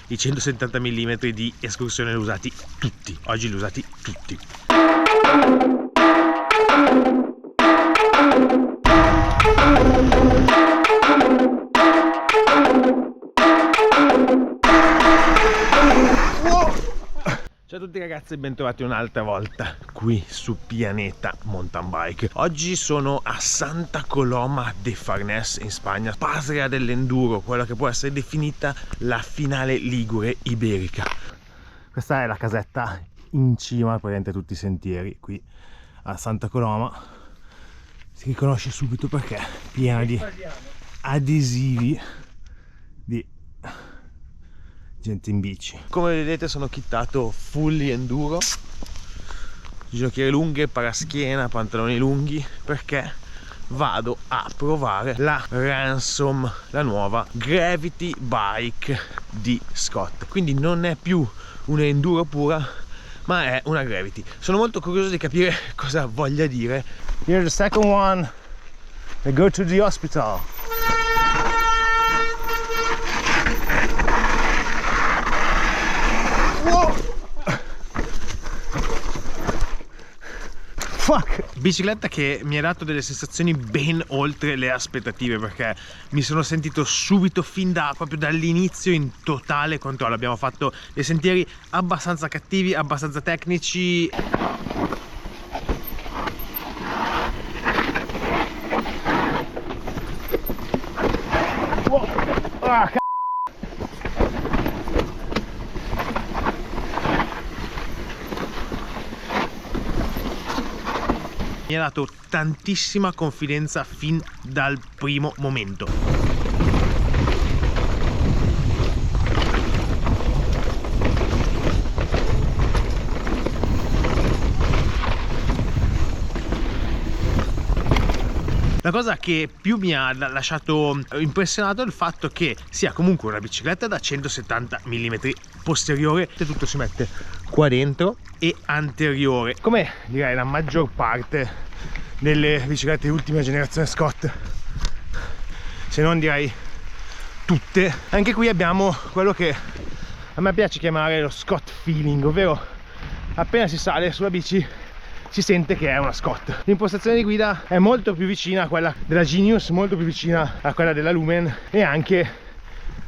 i 170 mm di escursione li ho usati tutti, oggi li ho usati tutti. Ciao a tutti ragazzi e bentrovati un'altra volta qui su Pianeta Mountain Bike. Oggi sono a Santa Coloma de Farners in Spagna, patria dell'enduro, quella che può essere definita la finale ligure iberica. Questa è la casetta in cima praticamente a tutti i sentieri qui a Santa Coloma. Si riconosce subito perché è piena di adesivi di gente in bici. Come vedete sono kittato fully enduro, ginocchiere lunghe, paraschiena, pantaloni lunghi, perché vado a provare la Ransom, la nuova Gravity Bike di Scott. Quindi non è più un'enduro pura, ma è una Gravity. Sono molto curioso di capire cosa voglia dire. Here's the second one. They go to the hospital. Fuck! Bicicletta che mi ha dato delle sensazioni ben oltre le aspettative, perché mi sono sentito subito fin da proprio dall'inizio in totale controllo. Abbiamo fatto dei sentieri abbastanza cattivi, abbastanza tecnici. Mi ha dato tantissima confidenza fin dal primo momento. La cosa che più mi ha lasciato impressionato è il fatto che sia comunque una bicicletta da 170 mm posteriore, tutto si mette qua dentro, e anteriore, come direi la maggior parte delle biciclette di ultima generazione Scott, se non direi tutte. Anche qui abbiamo quello che a me piace chiamare lo Scott feeling, ovvero appena si sale sulla bici si sente che è una Scott. L'impostazione di guida è molto più vicina a quella della Genius, molto più vicina a quella della Lumen e anche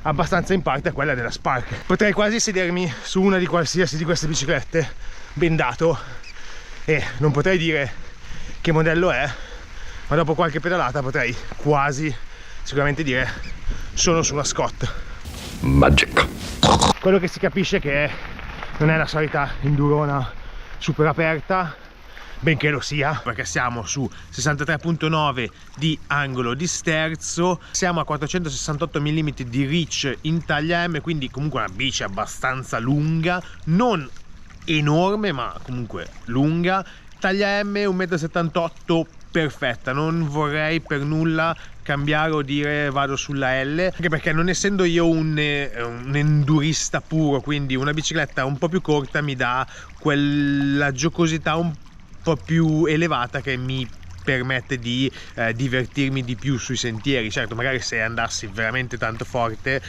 abbastanza in parte a quella della Spark. Potrei quasi sedermi su una di qualsiasi di queste biciclette bendato e non potrei dire che modello è, ma dopo qualche pedalata potrei quasi sicuramente dire sono su una Scott. Magic. Quello che si capisce che non è la solita endurona super aperta, benché lo sia, perché siamo su 63.9 di angolo di sterzo, siamo a 468 mm di reach in taglia M, quindi comunque una bici abbastanza lunga, non enorme ma comunque lunga, taglia M 1,78 m perfetta. Non vorrei per nulla cambiare o dire vado sulla L, anche perché non essendo io un endurista puro, quindi una bicicletta un po' più corta mi dà quella giocosità un po' più elevata che mi permette di divertirmi di più sui sentieri. Certo, magari se andassi veramente tanto forte,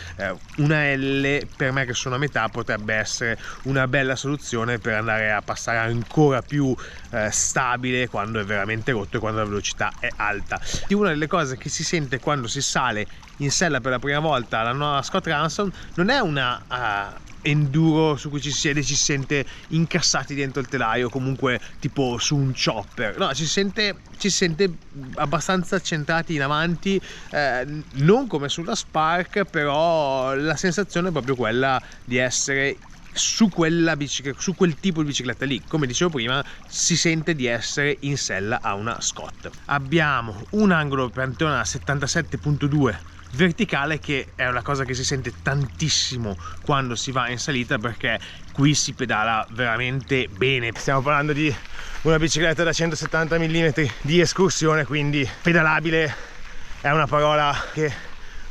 una L per me che sono a metà potrebbe essere una bella soluzione per andare a passare ancora più stabile quando è veramente rotto e quando la velocità è alta. Una delle cose che si sente quando si sale in sella per la prima volta alla nuova Scott Ransom non è una enduro su cui ci si siede e ci si sente incassati dentro il telaio, comunque tipo su un chopper. No, ci si sente abbastanza centrati in avanti, non come sulla Spark, però la sensazione è proprio quella di essere su quella bicicletta, su quel tipo di bicicletta lì. Come dicevo prima, si sente di essere in sella a una Scott. Abbiamo un angolo Pantone a 77.2 verticale, che è una cosa che si sente tantissimo quando si va in salita, perché qui si pedala veramente bene. Stiamo parlando di una bicicletta da 170 mm di escursione, quindi pedalabile è una parola che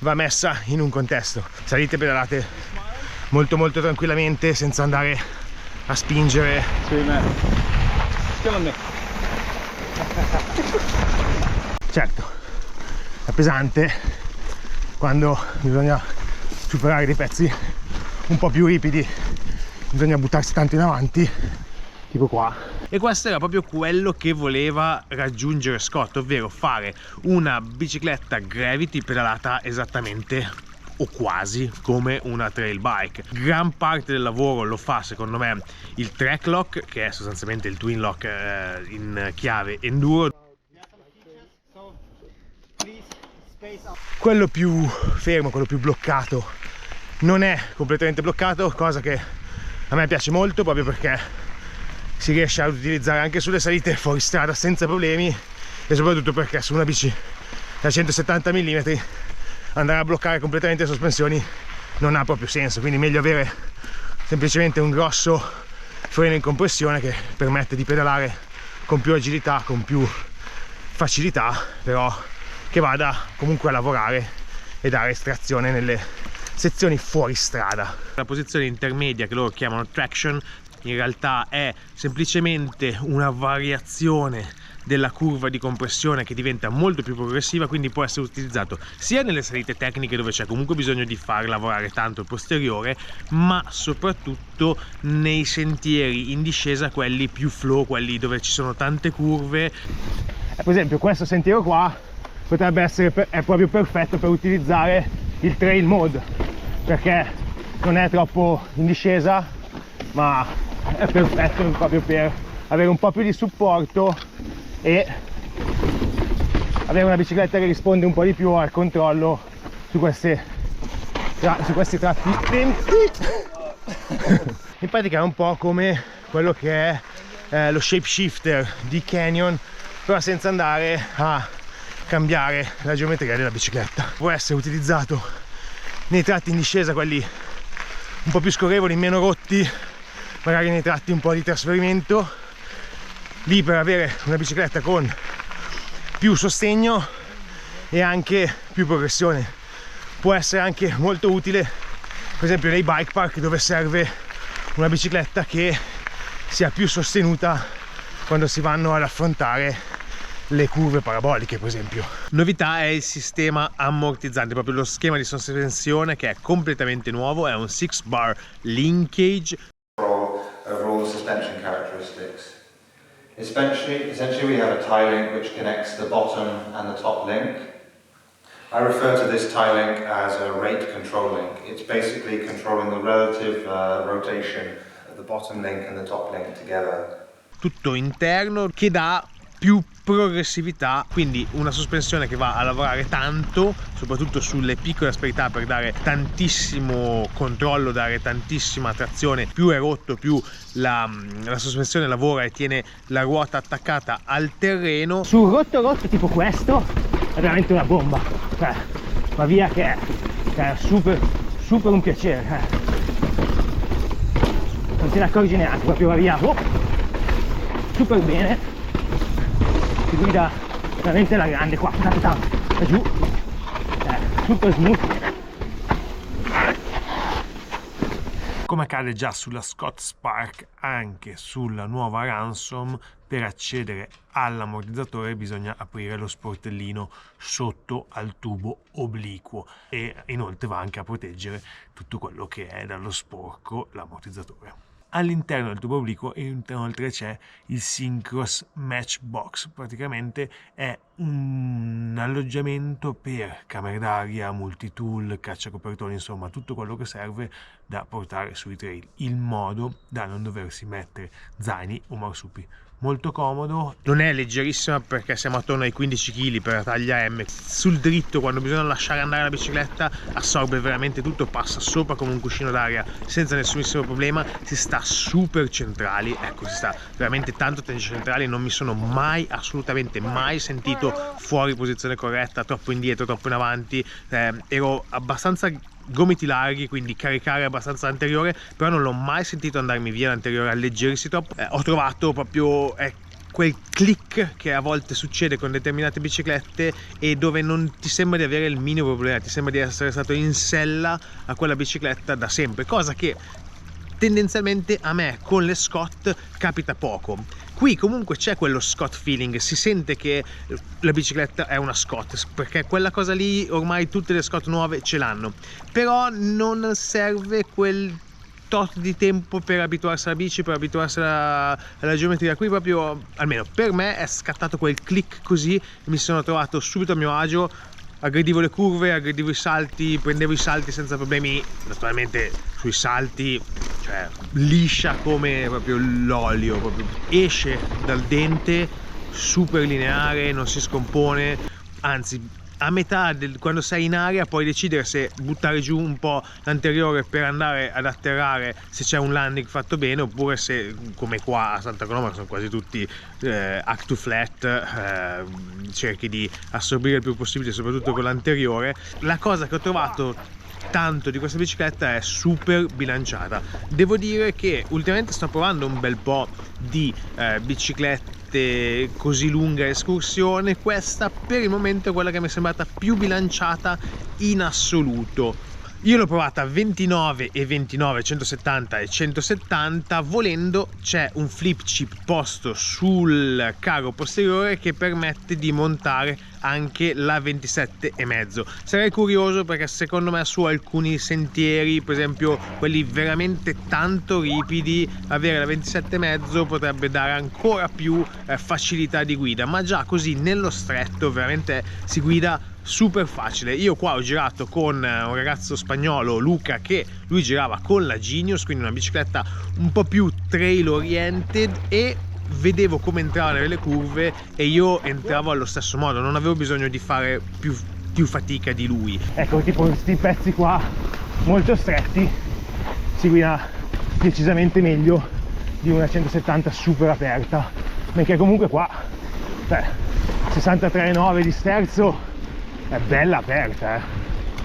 va messa in un contesto. Salite pedalate molto molto tranquillamente senza andare a spingere. Certo, è pesante quando bisogna superare dei pezzi un po' più ripidi bisogna buttarsi tanto in avanti, tipo qua. E questo era proprio quello che voleva raggiungere Scott, ovvero fare una bicicletta gravity pedalata esattamente o quasi come una trail bike. Gran parte del lavoro lo fa secondo me il track lock, che è sostanzialmente il twin lock in chiave enduro. Quello più fermo, quello più bloccato non è completamente bloccato, cosa che a me piace molto proprio perché si riesce ad utilizzare anche sulle salite fuori strada senza problemi, e soprattutto perché su una bici da 170 mm andare a bloccare completamente le sospensioni non ha proprio senso, quindi meglio avere semplicemente un grosso freno in compressione che permette di pedalare con più agilità, con più facilità, però che vada comunque a lavorare e dare estrazione nelle sezioni fuori strada. La posizione intermedia, che loro chiamano traction, in realtà è semplicemente una variazione della curva di compressione che diventa molto più progressiva, quindi può essere utilizzato sia nelle salite tecniche dove c'è comunque bisogno di far lavorare tanto il posteriore, ma soprattutto nei sentieri in discesa, quelli più flow, quelli dove ci sono tante curve. Per esempio questo sentiero qua potrebbe essere è proprio perfetto per utilizzare il trail mode, perché non è troppo in discesa ma è perfetto proprio per avere un po' più di supporto e avere una bicicletta che risponde un po' di più al controllo su questi tratti lenti. In pratica è un po' come quello che è lo shape shifter di Canyon, però senza andare a cambiare la geometria della bicicletta. Può essere utilizzato nei tratti in discesa, quelli un po' più scorrevoli, meno rotti, magari nei tratti un po' di trasferimento, lì per avere una bicicletta con più sostegno e anche più progressione. Può essere anche molto utile per esempio nei bike park, dove serve una bicicletta che sia più sostenuta quando si vanno ad affrontare le curve paraboliche, per esempio. Novità è il sistema ammortizzante, proprio lo schema di sospensione che è completamente nuovo, è un 6-bar linkage. Overall suspension characteristics. Essentially we have a tie link which connects the bottom and the top link. I refer to this tie link as a rate control link. It's basically controlling the relative rotation of the bottom link and the top link together. Tutto interno che dà più progressività, quindi una sospensione che va a lavorare tanto, soprattutto sulle piccole asperità, per dare tantissimo controllo, dare tantissima trazione. Più è rotto, più la sospensione lavora e tiene la ruota attaccata al terreno. Sul rotto tipo questo è veramente una bomba, va via che è super un piacere, non te ne accorgi neanche, proprio va via super bene. Si guida veramente alla grande qua, da giù, super smooth. Come accade già sulla Scott Spark, anche sulla nuova Ransom, per accedere all'ammortizzatore bisogna aprire lo sportellino sotto al tubo obliquo, e inoltre va anche a proteggere tutto quello che è dallo sporco l'ammortizzatore. All'interno del tubo obliquo inoltre c'è il Syncros Matchbox, praticamente è un alloggiamento per camere d'aria, multitool, cacciacopertoni, insomma tutto quello che serve da portare sui trail, in modo da non doversi mettere zaini o marsupi. Molto comodo, non è leggerissima perché siamo attorno ai 15 kg per la taglia M. Sul dritto, quando bisogna lasciare andare la bicicletta, assorbe veramente tutto, passa sopra come un cuscino d'aria senza nessunissimo problema. Si sta super centrali, ecco, si sta veramente tanto centrali, non mi sono mai, assolutamente mai sentito fuori posizione corretta, troppo indietro, troppo in avanti. Ero abbastanza gomiti larghi, quindi caricare abbastanza anteriore, però non l'ho mai sentito andarmi via l'anteriore, alleggerirsi troppo. Ho trovato proprio quel click che a volte succede con determinate biciclette e dove non ti sembra di avere il minimo problema, ti sembra di essere stato in sella a quella bicicletta da sempre, cosa che tendenzialmente a me con le Scott capita poco. Qui comunque c'è quello Scott feeling, si sente che la bicicletta è una Scott, perché quella cosa lì ormai tutte le Scott nuove ce l'hanno, però non serve quel tot di tempo per abituarsi alla bici, per abituarsi alla geometria. Qui proprio, almeno per me, è scattato quel click così, mi sono trovato subito a mio agio, aggredivo le curve, aggredivo i salti, prendevo i salti senza problemi. Naturalmente sui salti, cioè liscia come proprio l'olio, proprio esce dal dente, super lineare, non si scompone, anzi a metà quando sei in aria puoi decidere se buttare giù un po' l'anteriore per andare ad atterrare, se c'è un landing fatto bene, oppure se, come qua a Santa Coloma sono quasi tutti act to flat, cerchi di assorbire il più possibile, soprattutto con l'anteriore. La cosa che ho trovato tanto di questa bicicletta è super bilanciata. Devo dire che ultimamente sto provando un bel po' di biciclette così lunga escursione. Questa per il momento è quella che mi è sembrata più bilanciata in assoluto. Io l'ho provata a 29 e 29, 170 e 170, volendo c'è un flip chip posto sul caro posteriore che permette di montare anche la 27,5. Sarei curioso perché secondo me su alcuni sentieri, per esempio quelli veramente tanto ripidi, avere la 27,5 potrebbe dare ancora più facilità di guida, ma già così nello stretto veramente si guida super facile. Io qua ho girato con un ragazzo spagnolo, Luca, che lui girava con la Genius, quindi una bicicletta un po' più trail oriented, e vedevo come entrava nelle curve e io entravo allo stesso modo, non avevo bisogno di fare più fatica di lui. Ecco, tipo questi pezzi qua molto stretti si guida decisamente meglio di una 170 super aperta, perché comunque qua 63,9 di sterzo è bella aperta.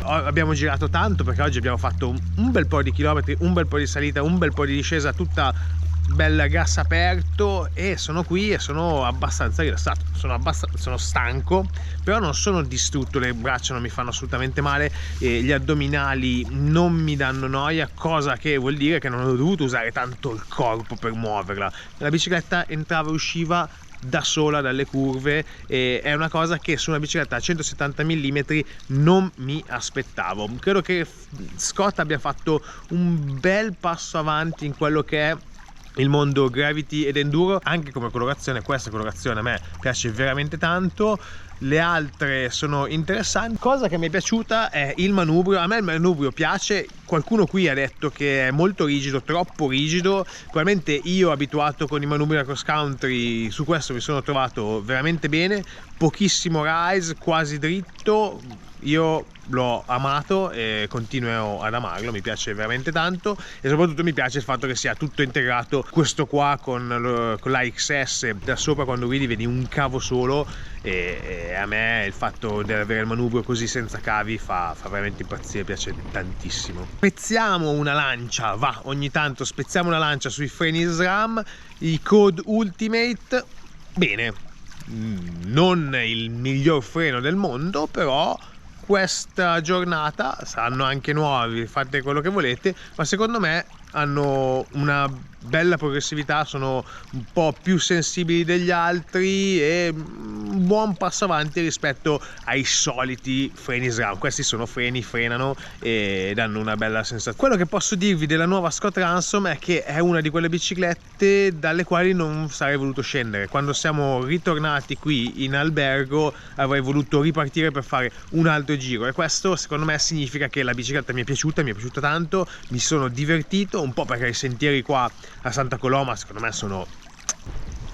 Abbiamo girato tanto perché oggi abbiamo fatto un bel po' di chilometri, un bel po' di salita, un bel po' di discesa, tutta bella gas aperto, e sono qui e sono abbastanza rilassato, sono stanco, però non sono distrutto, le braccia non mi fanno assolutamente male, e gli addominali non mi danno noia, cosa che vuol dire che non ho dovuto usare tanto il corpo per muoverla. La bicicletta entrava e usciva da sola dalle curve, e è una cosa che su una bicicletta a 170 mm non mi aspettavo. Credo che Scott abbia fatto un bel passo avanti in quello che è il mondo gravity ed enduro, anche come colorazione. Questa colorazione a me piace veramente tanto, le altre sono interessanti. Cosa che mi è piaciuta è il manubrio. A me il manubrio piace, qualcuno qui ha detto che è molto rigido, troppo rigido. Probabilmente io, abituato con i manubri da cross country, su questo mi sono trovato veramente bene. Pochissimo rise, quasi dritto, io l'ho amato e continuo ad amarlo, mi piace veramente tanto, e soprattutto mi piace il fatto che sia tutto integrato. Questo qua con l'AXS da sopra, quando vedi un cavo solo, e a me il fatto di avere il manubrio così senza cavi fa veramente impazzire, piace tantissimo. Spezziamo una lancia, ogni tanto spezziamo una lancia sui freni SRAM, i Code Ultimate. Bene, non il miglior freno del mondo, però questa giornata saranno anche nuovi, fate quello che volete, ma secondo me hanno una bella progressività, sono un po' più sensibili degli altri e un buon passo avanti rispetto ai soliti freni SRAM. Questi sono freni, frenano e danno una bella sensazione. Quello che posso dirvi della nuova Scott Ransom è che è una di quelle biciclette dalle quali non sarei voluto scendere. Quando siamo ritornati qui in albergo avrei voluto ripartire per fare un altro giro, e questo secondo me significa che la bicicletta mi è piaciuta tanto, mi sono divertito un po', perché i sentieri qua a Santa Coloma secondo me sono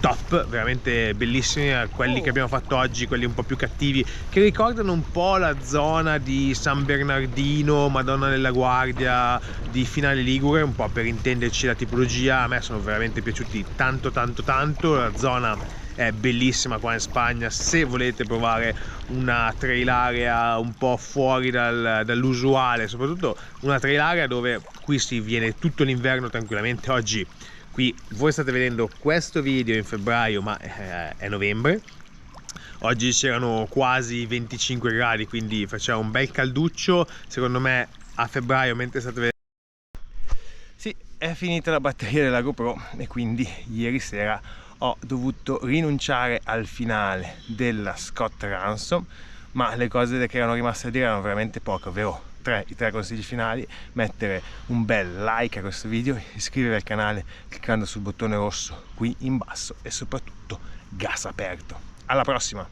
top, veramente bellissimi, quelli che abbiamo fatto oggi, quelli un po' più cattivi, che ricordano un po' la zona di San Bernardino, Madonna della Guardia, di Finale Ligure, un po' per intenderci la tipologia. A me sono veramente piaciuti tanto. La zona è bellissima qua in Spagna. Se volete provare una trail area un po' fuori dall'usuale, soprattutto una trail area dove qui si viene tutto l'inverno tranquillamente. Oggi qui voi state vedendo questo video in febbraio, ma è novembre. Oggi c'erano quasi 25 gradi, quindi faceva un bel calduccio. Secondo me a febbraio, mentre state vedendo, sì, è finita la batteria della GoPro, e quindi ieri sera ho dovuto rinunciare al finale della Scott Ransom, ma le cose che erano rimaste a dire erano veramente poche, ovvero i tre consigli finali: mettere un bel like a questo video, iscrivervi al canale cliccando sul bottone rosso qui in basso e soprattutto gas aperto. Alla prossima!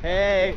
Hey!